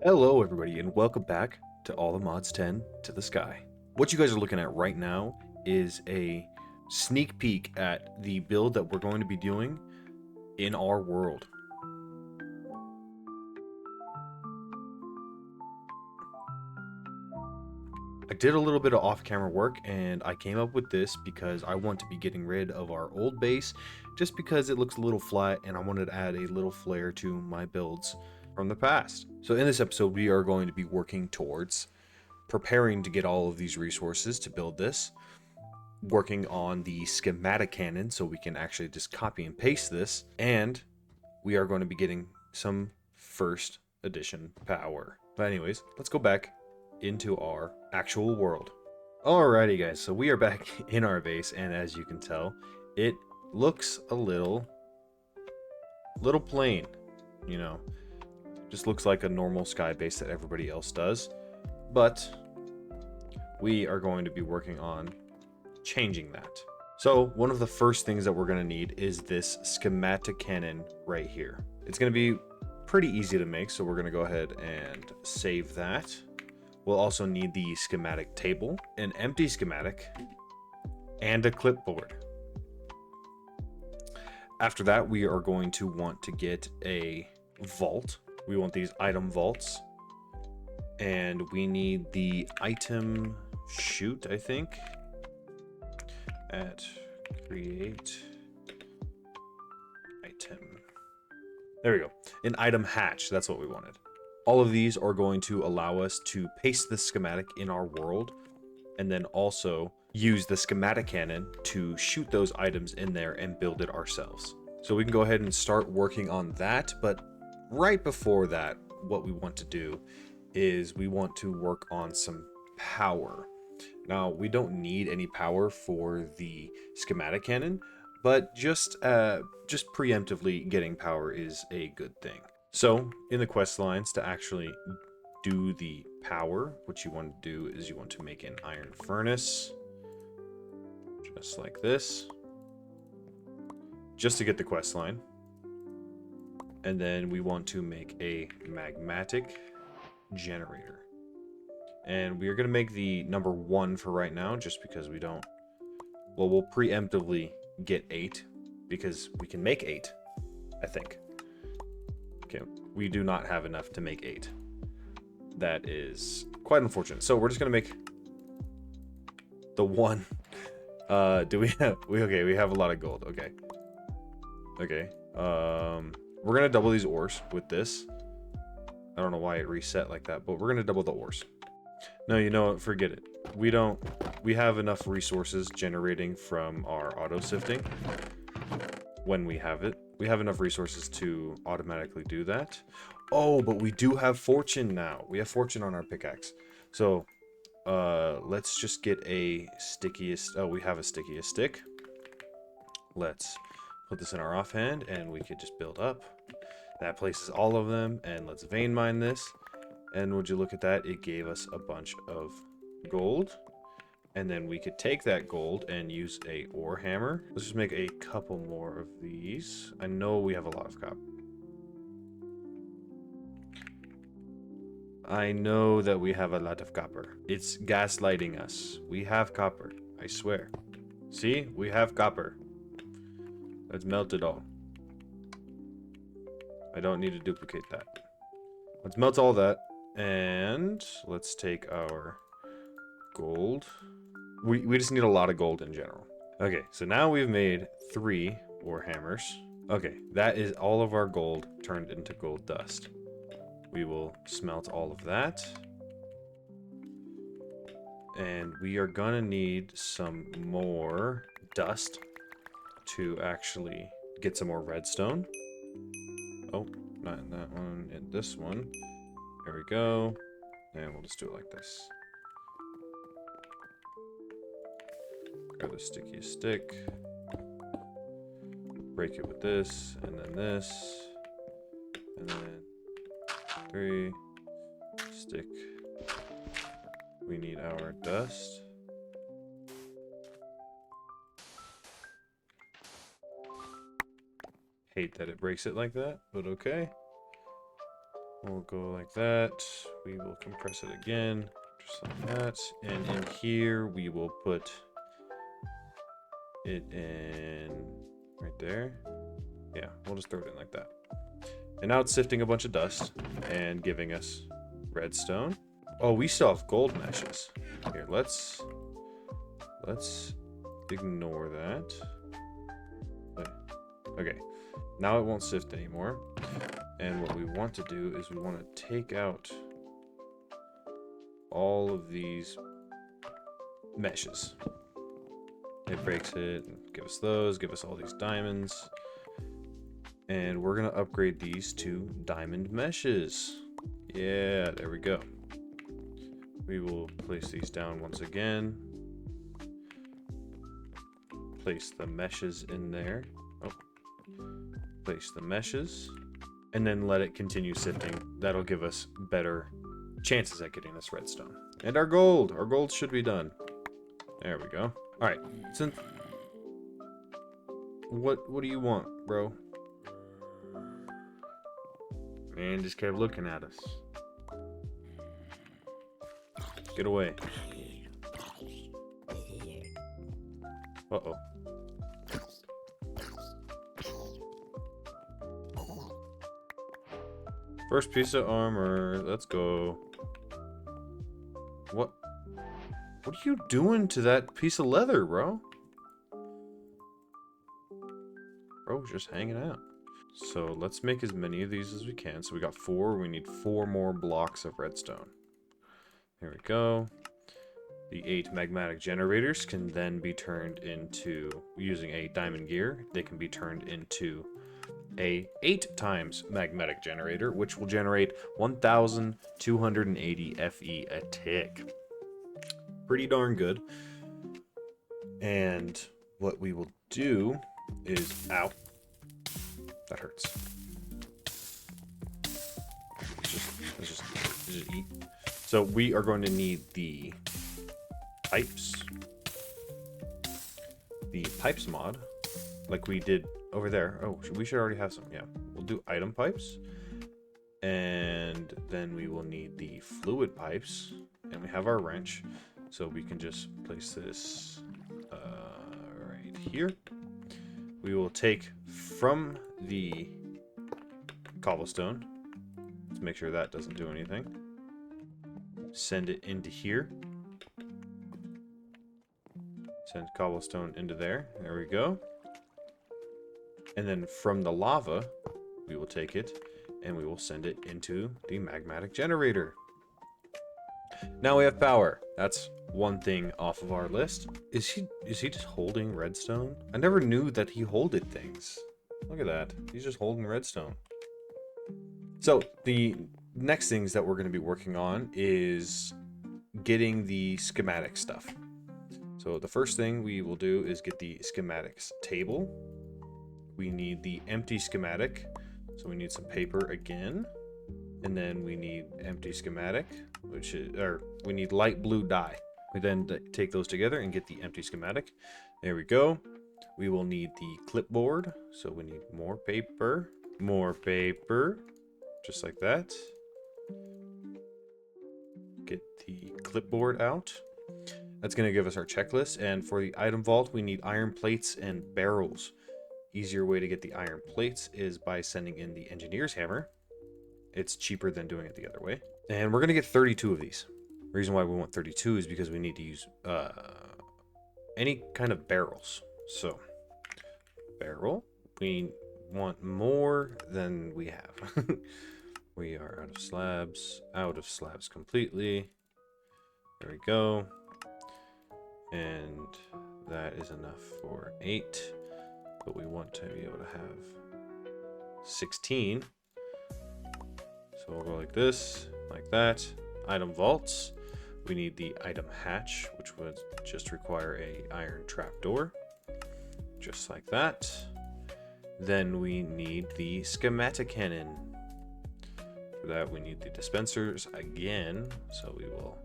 Hello everybody and welcome back to All the Mods 10 to the Sky. What you guys are looking at right now is a sneak peek at the build that we're going to be doing in our world. I did a little bit of off-camera work and I came up with this because I want to be getting rid of our old base just because it looks a little flat and I wanted to add a little flair to my builds from the past. So in this episode we are going to be working towards preparing to get all of these resources to build this, working on the schematic cannon so we can actually just copy and paste this, and we are going to be getting some first edition power. But anyways, let's go back into our actual world. Alrighty guys, so we are back in our base, and as you can tell, it looks a little plain, you know, just looks like a normal sky base that everybody else does. But we are going to be working on changing that. So one of the first things that we're going to need is this schematic cannon right here. It's going to be pretty easy to make, so we're going to go ahead and save that. We'll also need the schematic table, an empty schematic, and a clipboard. After that, we are going to want to get a vault. We want these item vaults, and we need the item chute, I think, at create item. There we go. An item hatch, that's what we wanted. All of these are going to allow us to paste the schematic in our world, and then also use the schematic cannon to shoot those items in there and build it ourselves. So we can go ahead and start working on that, but right before that, what we want to do is we want to work on some power. Now, we don't need any power for the schematic cannon, but just preemptively getting power is a good thing. So in the quest lines, to actually do the power, what you want to do is you want to make an iron furnace, just like this, just to get the quest line. And then we want to make a magmatic generator. And we are going to make the number 1 for right now, just because we don't... Well, we'll preemptively get 8, because we can make 8, I think. Okay, we do not have enough to make 8. That is quite unfortunate. So we're just going to make the 1. Do we have... Okay, we have a lot of gold. Okay. Okay. We're going to double these ores with this. I don't know why it reset like that, but we're going to double the ores. No, you know what? Forget it. We have enough resources generating from our auto sifting when we have it. We have enough resources to automatically do that. Oh, but we do have fortune now. We have fortune on our pickaxe. So, let's just get a stickiest... Oh, we have a stickiest stick. Let's put this in our offhand, and we could just build up. That places all of them, and let's vein mine this. And would you look at that? It gave us a bunch of gold. And then we could take that gold and use a ore hammer. Let's just make a couple more of these. I know we have a lot of copper. I know that we have a lot of copper. It's gaslighting us. We have copper, I swear. See? We have copper. Let's melt it all. I don't need to duplicate that. Let's melt all that. And let's take our gold. We just need a lot of gold in general. Okay, so now we've made 3 ore hammers. Okay, that is all of our gold turned into gold dust. We will smelt all of that. And we are gonna need some more dust to actually get some more redstone. Oh, not in that one, in this one. There we go. And we'll just do it like this. Grab the stickiest stick. Break it with this, and then this. And then 3. Stick. We need our dust. Hate that it breaks it like that, but okay. We'll go like that. We will compress it again, just like that. And in here, we will put it in right there. Yeah, we'll just throw it in like that. And now it's sifting a bunch of dust and giving us redstone. Oh, we still have gold meshes. Here, let's ignore that. Okay, now it won't sift anymore. And what we want to do is we want to take out all of these meshes. It breaks it, give us those, give us all these diamonds. And we're gonna upgrade these to diamond meshes. Yeah, there we go. We will place these down once again. Place the meshes in there. Oh. Place the meshes. And then let it continue sifting. That'll give us better chances at getting this redstone. And our gold. Our gold should be done. There we go. Alright. Since what do you want, bro? Man just kept looking at us. Get away. Uh-oh. First piece of armor. Let's go. What are you doing to that piece of leather, bro? Bro's just hanging out. So let's make as many of these as we can. So we got 4. We need 4 more blocks of redstone. There we go. The 8 magmatic generators can then be turned into, using a diamond gear, they can be turned into a 8 times magmatic generator, which will generate 1,280 FE a tick. Pretty darn good. And what we will do is, ow, that hurts. Let's just eat. So we are going to need the pipes. The pipes mod, like we did over there. Oh, we should already have some. Yeah, we'll do item pipes. And then we will need the fluid pipes. And we have our wrench. So we can just place this right here. We will take from the cobblestone. Let's make sure that doesn't do anything. Send it into here. Send cobblestone into there. There we go. And then from the lava, we will take it and we will send it into the magmatic generator. Now we have power. That's one thing off of our list. Is he just holding redstone? I never knew that he holded things. Look at that. He's just holding redstone. So the next things that we're going to be working on is getting the schematic stuff. So the first thing we will do is get the schematics table. We need the empty schematic. So we need some paper again. And then we need empty schematic, which is, or we need light blue dye. We then take those together and get the empty schematic. There we go. We will need the clipboard. So we need more paper, just like that. Get the clipboard out. That's going to give us our checklist. And for the item vault, we need iron plates and barrels. Easier way to get the iron plates is by sending in the engineer's hammer. It's cheaper than doing it the other way. And we're going to get 32 of these. The reason why we want 32 is because we need to use any kind of barrels. So, barrel. We want more than we have. We are out of slabs completely. There we go. And that is enough for 8. But we want to be able to have 16. So we'll go like this, like that. Item vaults. We need the item hatch, which would just require a iron trapdoor. Just like that. Then we need the schematic cannon. For that we need the dispensers again. So we will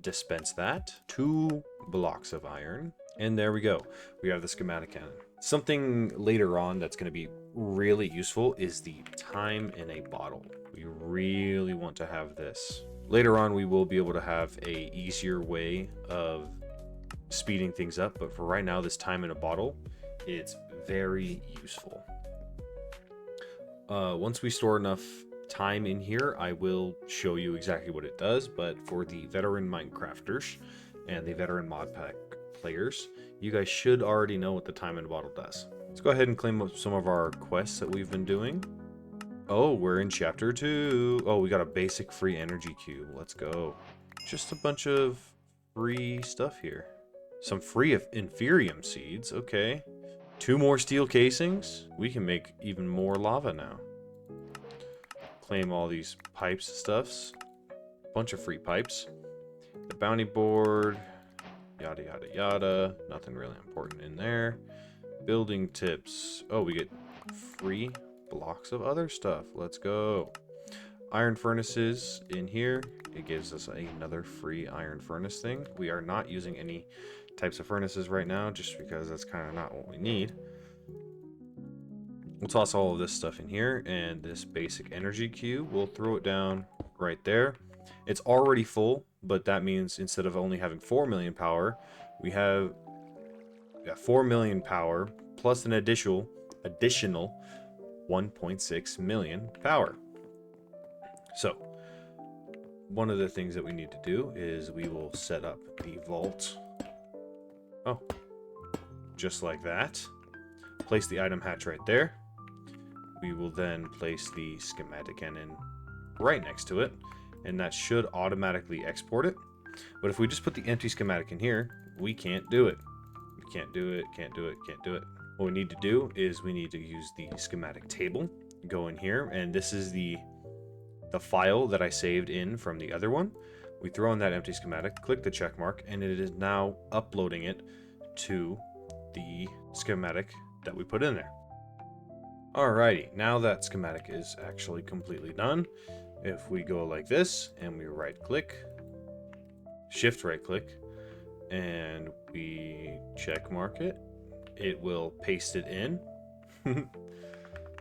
dispense that. 2 blocks of iron. And there we go. We have the schematic cannon. Something later on that's going to be really useful is the time in a bottle. We really want to have this. Later on, we will be able to have a easier way of speeding things up, but for right now, this time in a bottle, it's very useful. Once we store enough time in here, I will show you exactly what it does, but for the veteran Minecrafters and the veteran mod pack players, you guys should already know what the time in a bottle does. Let's go ahead and claim up some of our quests that we've been doing. Oh, we're in chapter 2. Oh, we got a basic free energy cube. Let's go. Just a bunch of free stuff here. Some free Inferium seeds. Okay. 2 more steel casings. We can make even more lava now. Claim all these pipes and stuffs. Bunch of free pipes. The bounty board. Yada, yada, yada. Nothing really important in there. Building tips. Oh, we get free blocks of other stuff. Let's go. Iron furnaces in here. It gives us another free iron furnace thing. We are not using any types of furnaces right now just because that's kind of not what we need. We'll toss all of this stuff in here, and this basic energy cube, we'll throw it down right there. It's already full, but that means instead of only having 4 million power, we have 4 million power plus an additional 1.6 million power. So one of the things that we need to do is we will set up the vault. Oh, just like that. Place the item hatch right there. We will then place the schematic cannon right next to it, and that should automatically export it. But if we just put the empty schematic in here, we can't do it. We can't do it, can't do it, can't do it. What we need to do is we need to use the schematic table, go in here, and this is the file that I saved in from the other one. We throw in that empty schematic, click the check mark, and it is now uploading it to the schematic that we put in there. Alrighty, now that schematic is actually completely done. If we go like this and we right click, shift right click, and we check mark it, it will paste it in.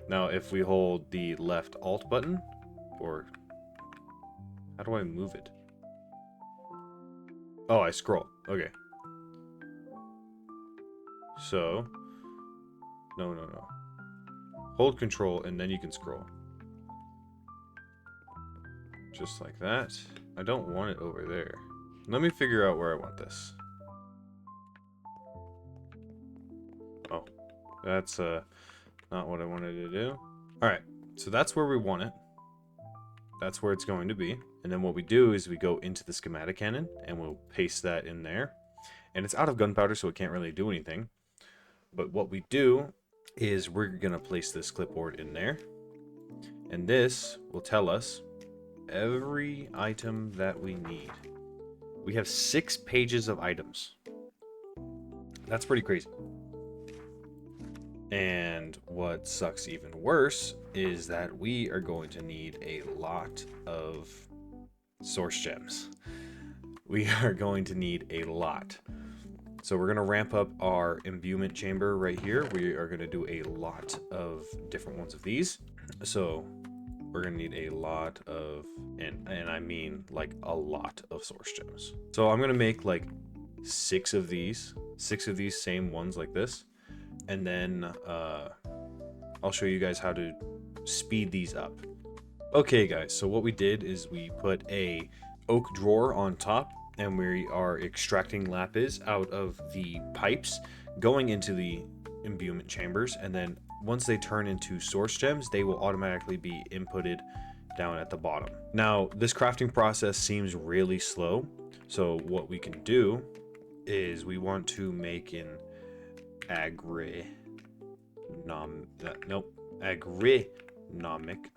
Now if we hold the left alt button, or how do I move it? Oh, I scroll. Okay. So, no. Hold control and then you can scroll. Just like that. I don't want it over there. Let me figure out where I want this. Oh, that's not what I wanted to do. Alright, so that's where we want it. That's where it's going to be. And then what we do is we go into the schematic cannon and we'll paste that in there. And it's out of gunpowder, so it can't really do anything. But what we do is we're going to place this clipboard in there. And this will tell us every item that we need. We have 6 pages of items. That's pretty crazy. And what sucks even worse is that we are going to need a lot of source gems. We are going to need a lot. So we're going to ramp up our imbuement chamber right here. We are going to do a lot of different ones of these. So we're going to need a lot of, and I mean like a lot of source gems. So I'm going to make like 6 of these same ones like this. And then I'll show you guys how to speed these up. Okay guys, so what we did is we put a oak drawer on top, and we are extracting lapis out of the pipes going into the imbuement chambers, and then once they turn into source gems, they will automatically be inputted down at the bottom. Now this crafting process seems really slow, so what we can do is we want to make an agronomic,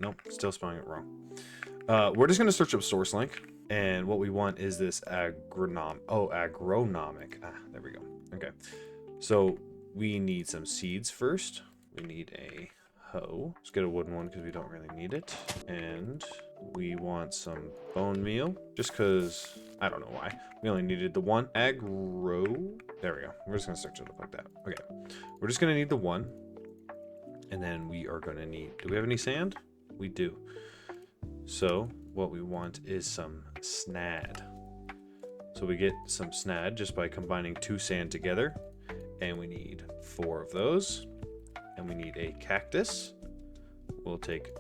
nope, still spelling it wrong. We're just going to search up source link, and what we want is this agronomic. There we go. Okay, so we need some seeds first. We need a hoe. Let's get a wooden one because we don't really need it. And We want some bone meal, just because, I don't know why. We only needed the one. Aggro. There we go. We're just going to search it up like that. Okay. We're just going to need the one. And then we are going to need... Do we have any sand? We do. So what we want is some snad. So we get some snad just by combining 2 sand together. And we need 4 of those. And we need a cactus. We'll take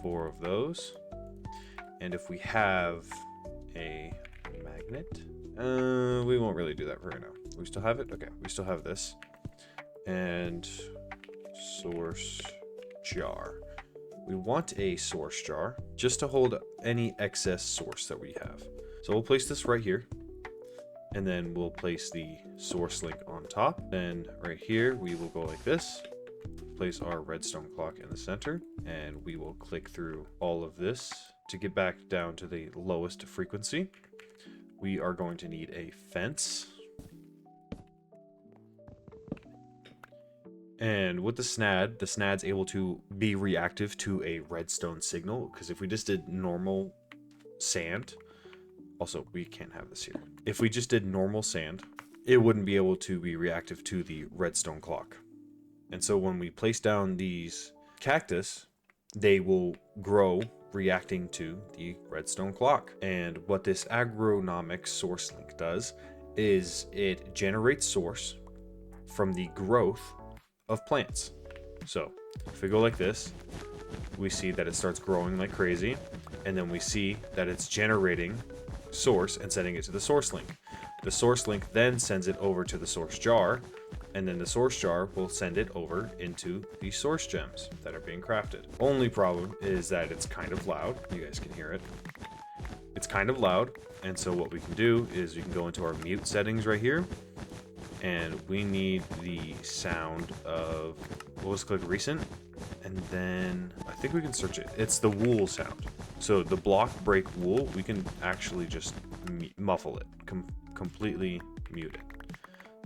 4 of those. And if we have a magnet, we won't really do that for right now. We still have it? Okay, we still have this. And source jar. We want a source jar just to hold any excess source that we have. So we'll place this right here. And then we'll place the source link on top. Then right here, we will go like this. Place our redstone clock in the center. And we will click through all of this. To get back down to the lowest frequency, we are going to need a fence. And with the snad's able to be reactive to a redstone signal, because if we just did normal sand, also we can't have this here. If we just did normal sand, it wouldn't be able to be reactive to the redstone clock. And so when we place down these cactus, they will grow reacting to the redstone clock. And what this agronomic source link does is it generates source from the growth of plants. So if we go like this, we see that it starts growing like crazy, and then we see that it's generating source and sending it to the source link. The source link then sends it over to the source jar, and then the source jar will send it over into the source gems that are being crafted. Only problem is that it's kind of loud. You guys can hear it. It's kind of loud, and so what we can do is we can go into our mute settings right here, and we need the sound of, we'll just click recent, and then I think we can search it. It's the wool sound. So the block break wool, we can actually just muffle it, completely mute it.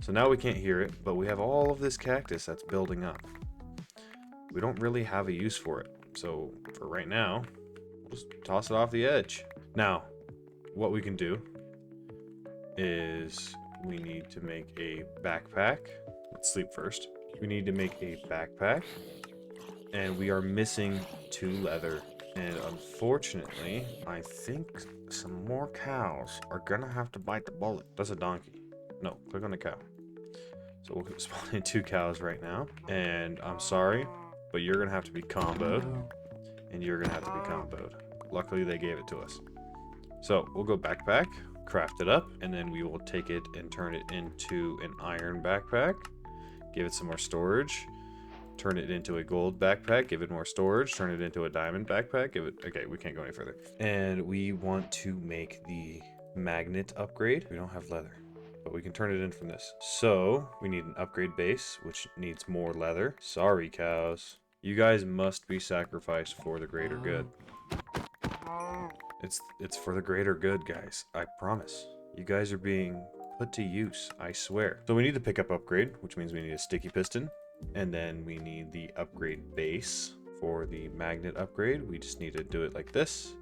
So now we can't hear it, but we have all of this cactus that's building up. We don't really have a use for it. So for right now, we'll just toss it off the edge. Now, what we can do is we need to make a backpack. Let's sleep first. We need to make a backpack, and we are missing 2 leather. And unfortunately, I think some more cows are gonna have to bite the bullet. That's a donkey. No, click on the cow. So we'll spawn in 2 cows right now. And I'm sorry, but you're gonna have to be comboed. And you're gonna have to be comboed. Luckily, they gave it to us. So we'll go backpack, craft it up, and then we will take it and turn it into an iron backpack. Give it some more storage. Turn it into a gold backpack, give it more storage, turn it into a diamond backpack, give it, okay, we can't go any further. And we want to make the magnet upgrade. We don't have leather, but we can turn it in from this. So we need an upgrade base, which needs more leather. Sorry, cows. You guys must be sacrificed for the greater good. It's for the greater good, guys. I promise. You guys are being put to use, I swear. So we need the pickup upgrade, which means we need a sticky piston. And then we need the upgrade base for the magnet upgrade. We just need to do it like this.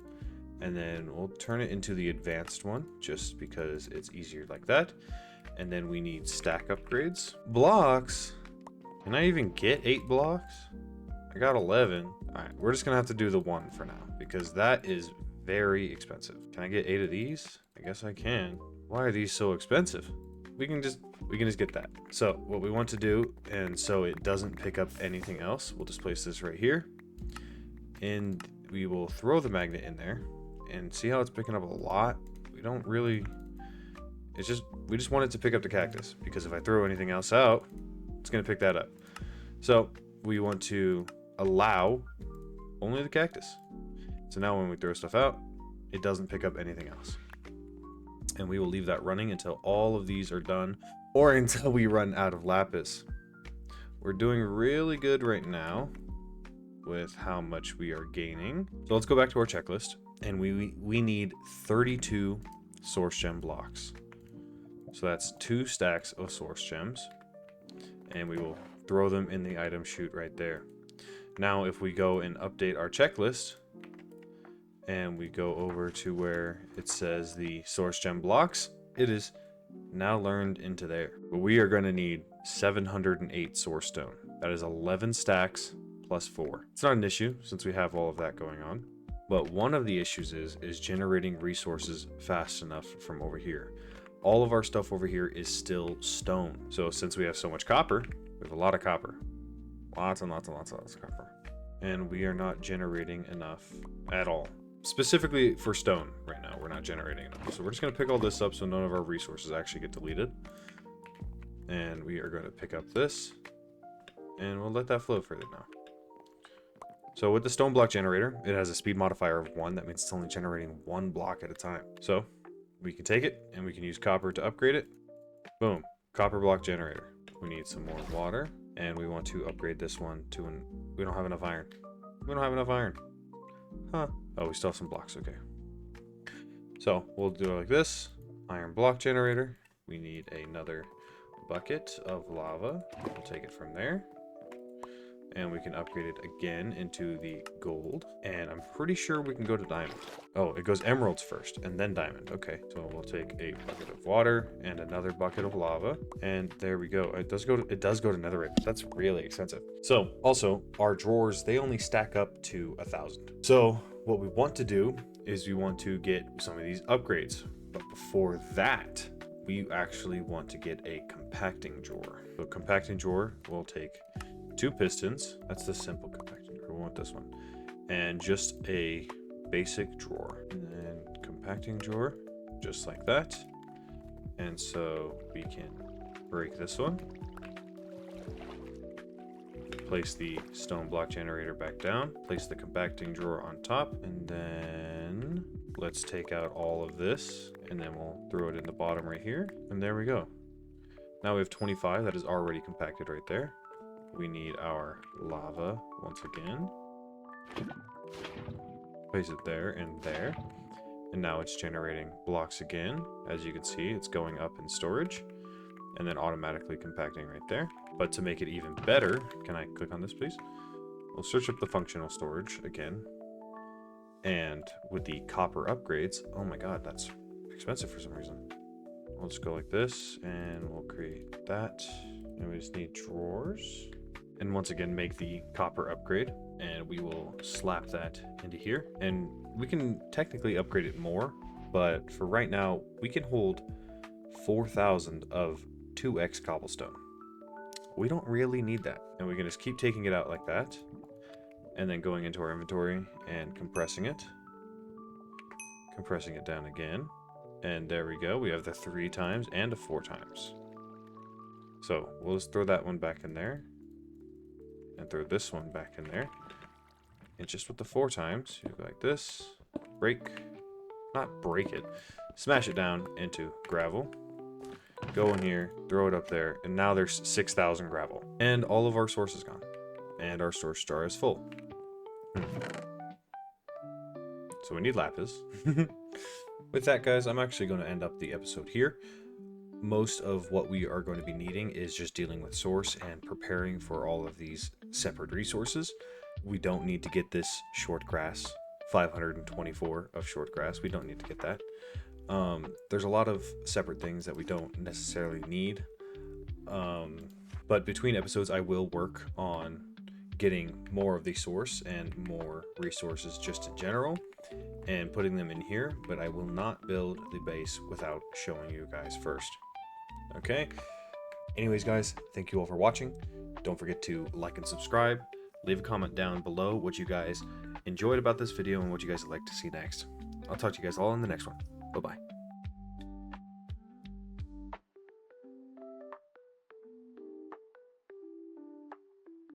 And then we'll turn it into the advanced one just because it's easier like that. And then we need stack upgrades. Blocks? Can I even get 8 blocks? I got 11. All right, we're just gonna have to do the 1 for now because that is very expensive. Can I get 8 of these? I guess I can. Why are these so expensive? We can just get that. So what we want to do, and so it doesn't pick up anything else, we'll just place this right here. And we will throw the magnet in there and see how it's picking up a lot. We don't really, we just want it to pick up the cactus because if I throw anything else out, it's gonna pick that up. So we want to allow only the cactus. So now when we throw stuff out, it doesn't pick up anything else. And we will leave that running until all of these are done or until we run out of lapis. We're doing really good right now with how much we are gaining. So let's go back to our checklist, and we need 32 source gem blocks. So that's 2 stacks of source gems, and we will throw them in the item chute right there. Now if we go and update our checklist and we go over to where it says the source gem blocks, it is now learned into there. But we are going to need 708 source stone. That is 11 stacks plus 4. It's not an issue since we have all of that going on. But one of the issues is generating resources fast enough from over here. All of our stuff over here is still stone. So since we have so much copper, we have a lot of copper. Lots and lots and lots and lots of copper. And we are not generating enough at all. Specifically for stone right now, we're not generating enough. So we're just going to pick all this up so none of our resources actually get deleted. And we are going to pick up this. And we'll let that flow further now. So with the stone block generator, it has a speed modifier of 1. That means it's only generating 1 block at a time. So we can take it and we can use copper to upgrade it. Boom, copper block generator. We need some more water and we want to upgrade this one to an, we don't have enough iron. We don't have enough iron. Huh. Oh, we still have some blocks. Okay. So we'll do it like this. Iron block generator. We need another bucket of lava. We'll take it from there. And we can upgrade it again into the gold. And I'm pretty sure we can go to diamond. Oh, it goes emeralds first and then diamond. Okay, so we'll take a bucket of water and another bucket of lava. And there we go. It does go to netherite. That's really expensive. So also our drawers, they only stack up to 1,000. So what we want to do is we want to get some of these upgrades. But before that, we actually want to get a compacting drawer. So compacting drawer will take 2 pistons. That's the simple compacting drawer. We want this one. And just a basic drawer. And then compacting drawer, just like that. And so we can break this one. Place the stone block generator back down. Place the compacting drawer on top. And then let's take out all of this. And then we'll throw it in the bottom right here. And there we go. Now we have 25. That is already compacted right there. We need our lava once again. Place it there and there. And now it's generating blocks again. As you can see, it's going up in storage and then automatically compacting right there. But to make it even better, can I click on this, please? We'll search up the functional storage again. And with the copper upgrades, oh my God, that's expensive for some reason. We'll just go like this and we'll create that. And we just need drawers. And once again, make the copper upgrade. And we will slap that into here. And we can technically upgrade it more. But for right now, we can hold 4,000 of 2x cobblestone. We don't really need that. And we can just keep taking it out like that. And then going into our inventory and compressing it. Compressing it down again. And there we go. We have the 3 times and a 4 times. So we'll just throw that one back in there. And throw this one back in there. And just with the 4 times, you go like this. Not break it. Smash it down into gravel. Go in here, throw it up there. And now there's 6,000 gravel. And all of our source is gone. And our storage jar is full. So we need lapis. With that, guys, I'm actually going to end up the episode here. Most of what we are going to be needing is just dealing with source and preparing for all of these separate resources. We don't need to get this short grass, 524 of short grass. We don't need to get that. There's a lot of separate things that we don't necessarily need. But between episodes, I will work on getting more of the source and more resources just in general and putting them in here, but I will not build the base without showing you guys first. Okay? Anyways, guys, thank you all for watching. Don't forget to like and subscribe. Leave a comment down below what you guys enjoyed about this video and what you guys would like to see next. I'll talk to you guys all in the next one. Bye-bye.